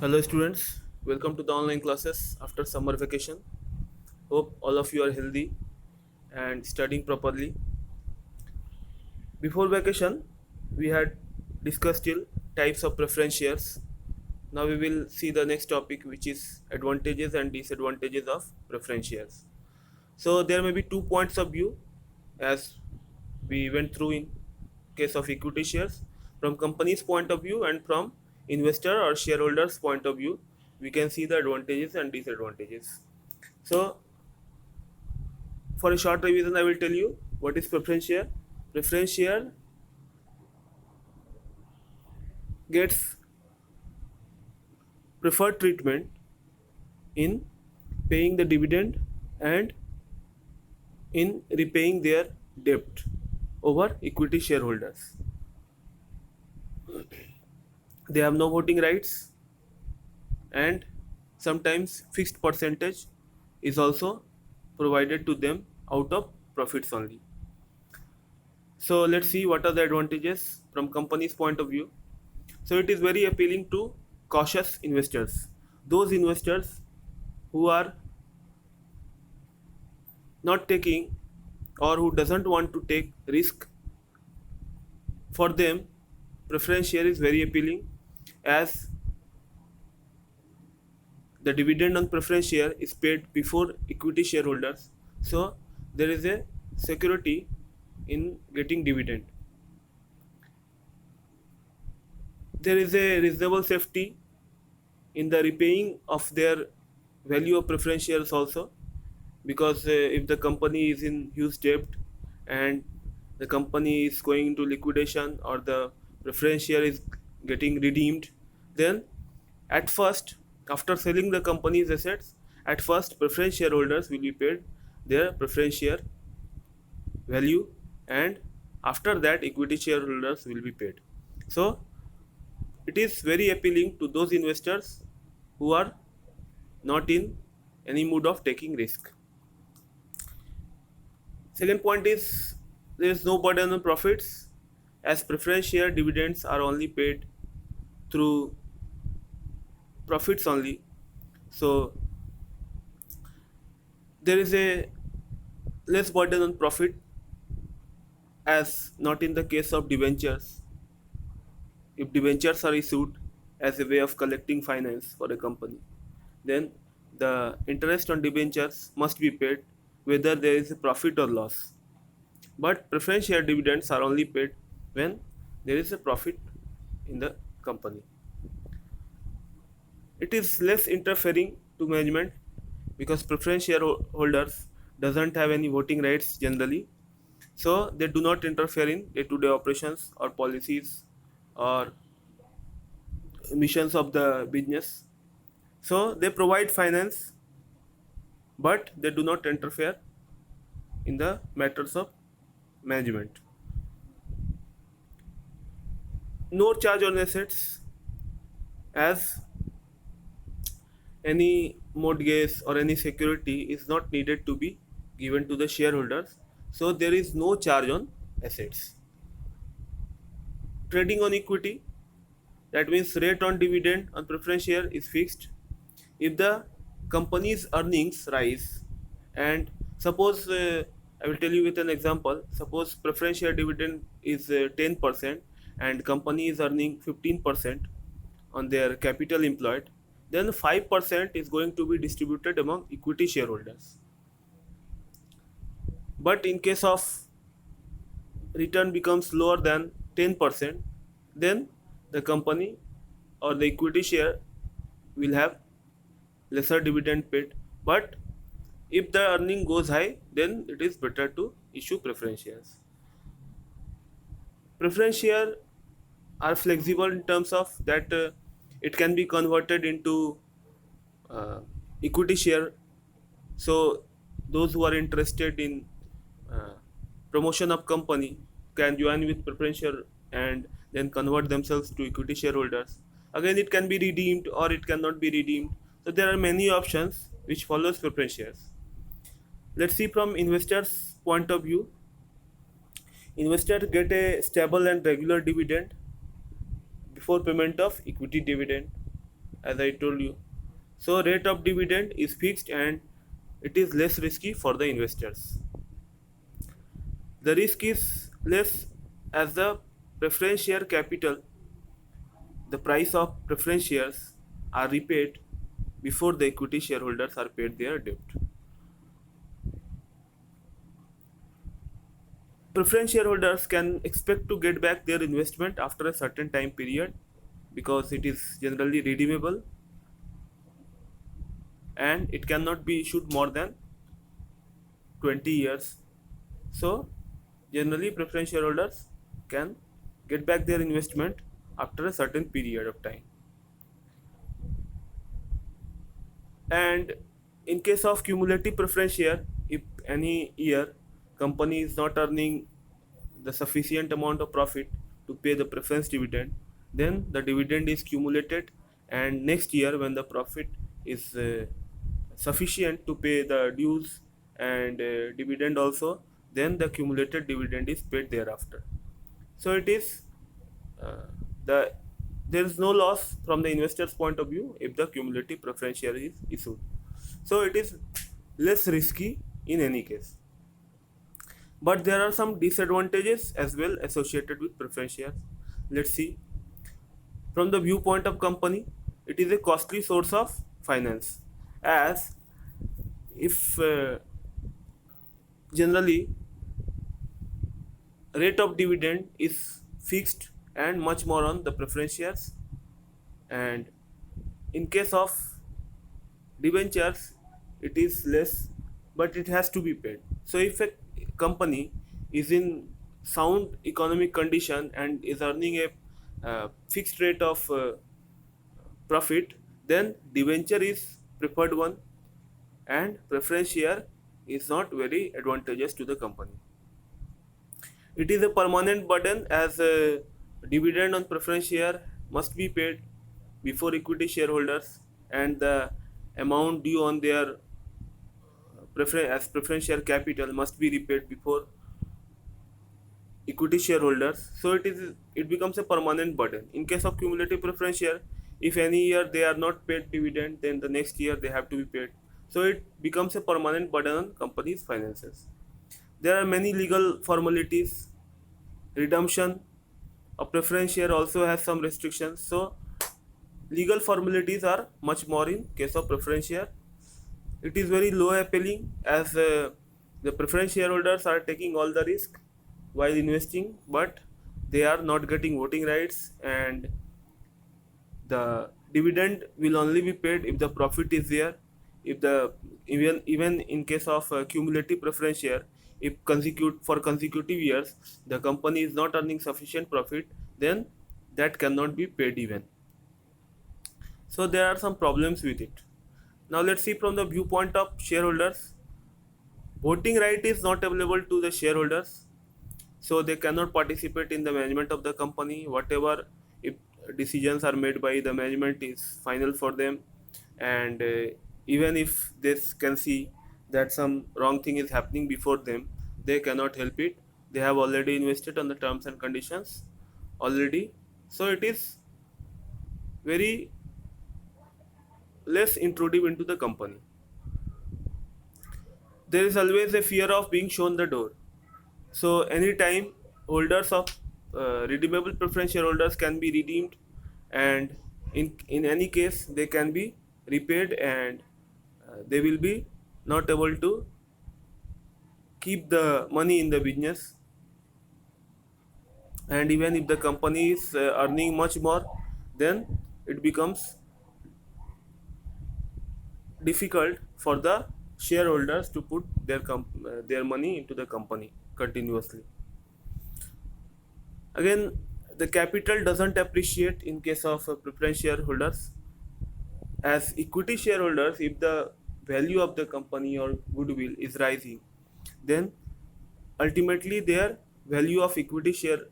Hello students, welcome to the online classes after summer vacation. Hope all of you are healthy and studying properly. Before vacation, we had discussed till types of preference shares. Now we will see the next topic, which is advantages and disadvantages of preference shares. So there may be two points of view as we went through in case of equity shares. From company's point of view and from investor or shareholders point of view, we can see the advantages and disadvantages. So for a short revision, I will tell you what is preference share. Preference share gets preferred treatment in paying the dividend and in repaying their debt over equity shareholders. They have no voting rights, and sometimes fixed percentage is also provided to them out of profits only. So let's see what are the advantages from company's point of view. So it is very appealing to cautious investors, those investors who are not taking or who doesn't want to take risk. For them, preference share is very appealing as the dividend on preference share is paid before equity shareholders. So there is a security in getting dividend. There is a reasonable safety in the repaying of their value of preference shares also, because if the company is in huge debt and the company is going into liquidation or the preference share is getting redeemed, then at first, after selling the company's assets, at first preference shareholders will be paid their preference share value, and after that equity shareholders will be paid. So it is very appealing to those investors who are not in any mood of taking risk. Second point is there is no burden on profits as preference share dividends are only paid through profits only. So there is a less burden on profit as not in the case of debentures. If debentures are issued as a way of collecting finance for a company, then the interest on debentures must be paid whether there is a profit or loss. But preference share dividends are only paid when there is a profit in the company. It is less interfering to management because preference shareholders doesn't have any voting rights generally, so they do not interfere in day-to-day operations or policies or missions of the business. So they provide finance, but they do not interfere in the matters of management. No charge on assets as any mortgage or any security is not needed to be given to the shareholders, so there is no charge on assets. Trading on equity, that means rate on dividend on preference share is fixed. If the company's earnings rise, and suppose I will tell you with an example, suppose preference share dividend is 10% and company is earning 15% on their capital employed, then 5% is going to be distributed among equity shareholders. But in case of return becomes lower than 10%, then the company or the equity share will have lesser dividend paid. But if the earning goes high, then it is better to issue preference shares. Preference share are flexible in terms of that it can be converted into uh, equity share. So those who are interested in uh, promotion of company can join with preference share and then convert themselves to equity shareholders. Again, it can be redeemed or it cannot be redeemed. So there are many options which follows preference shares. Let's see from investors' point of view. Investors get a stable and regular dividend before payment of equity dividend, as I told you. So rate of dividend is fixed and it is less risky for the investors. The risk is less as the preference share capital, the price of preference shares are repaid before the equity shareholders are paid their debt. Preference shareholders can expect to get back their investment after a certain time period because it is generally redeemable and it cannot be issued more than 20 years. So, generally, preference shareholders can get back their investment after a certain period of time. And in case of cumulative preference share, if any year company is not earning the sufficient amount of profit to pay the preference dividend, then the dividend is cumulated, and next year when the profit is sufficient to pay the dues and dividend also, then the cumulated dividend is paid thereafter. So it is uh, the there is no loss from the investor's point of view if the cumulative preference share is issued. So it is less risky in any case. But there are some disadvantages as well associated with preference shares. Let's see. From the viewpoint of company, it is a costly source of finance, as if generally rate of dividend is fixed and much more on the preference shares, and in case of debentures it is less, but it has to be paid. So if a company is in sound economic condition and is earning a fixed rate of profit, then debenture is preferred one and preference share is not very advantageous to the company. It is a permanent burden as a dividend on preference share must be paid before equity shareholders, and the amount due on their preference share capital must be repaid before equity shareholders. So it becomes a permanent burden. In case of cumulative preference share, if any year they are not paid dividend, then the next year they have to be paid. So it becomes a permanent burden on company's finances. There are many legal formalities. Redemption of preference share also has some restrictions. So legal formalities are much more in case of preference share. It is very low appealing as the preference shareholders are taking all the risk while investing, but they are not getting voting rights, and the dividend will only be paid if the profit is there. If the even in case of cumulative preference share, if consecutive years the company is not earning sufficient profit, then that cannot be paid even. So there are some problems with it. Now let's see from the viewpoint of shareholders. Voting right is not available to the shareholders, so they cannot participate in the management of the company. Whatever if decisions are made by the management is final for them, and even if they can see that some wrong thing is happening before them, they cannot help it. They have already invested on the terms and conditions already, so it is very less intrusive into the company. There is always a fear of being shown the door. So anytime holders of redeemable preference shareholders can be redeemed, and in any case they can be repaid, and they will be not able to keep the money in the business. And even if the company is earning much more, then it becomes difficult for the shareholders to put their money into the company continuously. Again, the capital doesn't appreciate in case of preference shareholders. As equity shareholders, if the value of the company or goodwill is rising, then ultimately their value of equity share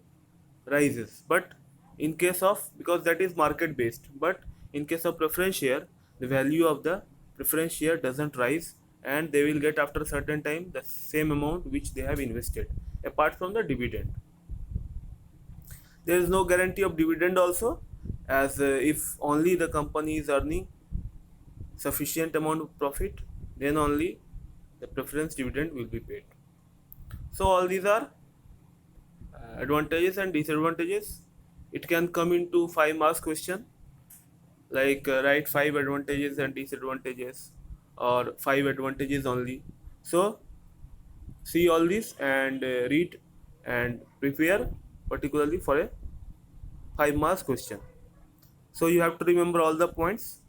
rises. But in case of, because that is market based, but in case of preference share, the value of the preference share doesn't rise, and they will get after a certain time the same amount which they have invested apart from the dividend. There is no guarantee of dividend also, as if only the company is earning sufficient amount of profit, then only the preference dividend will be paid. So all these are advantages and disadvantages. It can come into 5 marks question, like write 5 advantages and disadvantages, or 5 advantages only. So see all this and read and prepare particularly for a 5 marks question. So you have to remember all the points.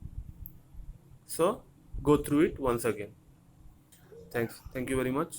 So go through it once again. Thank you very much.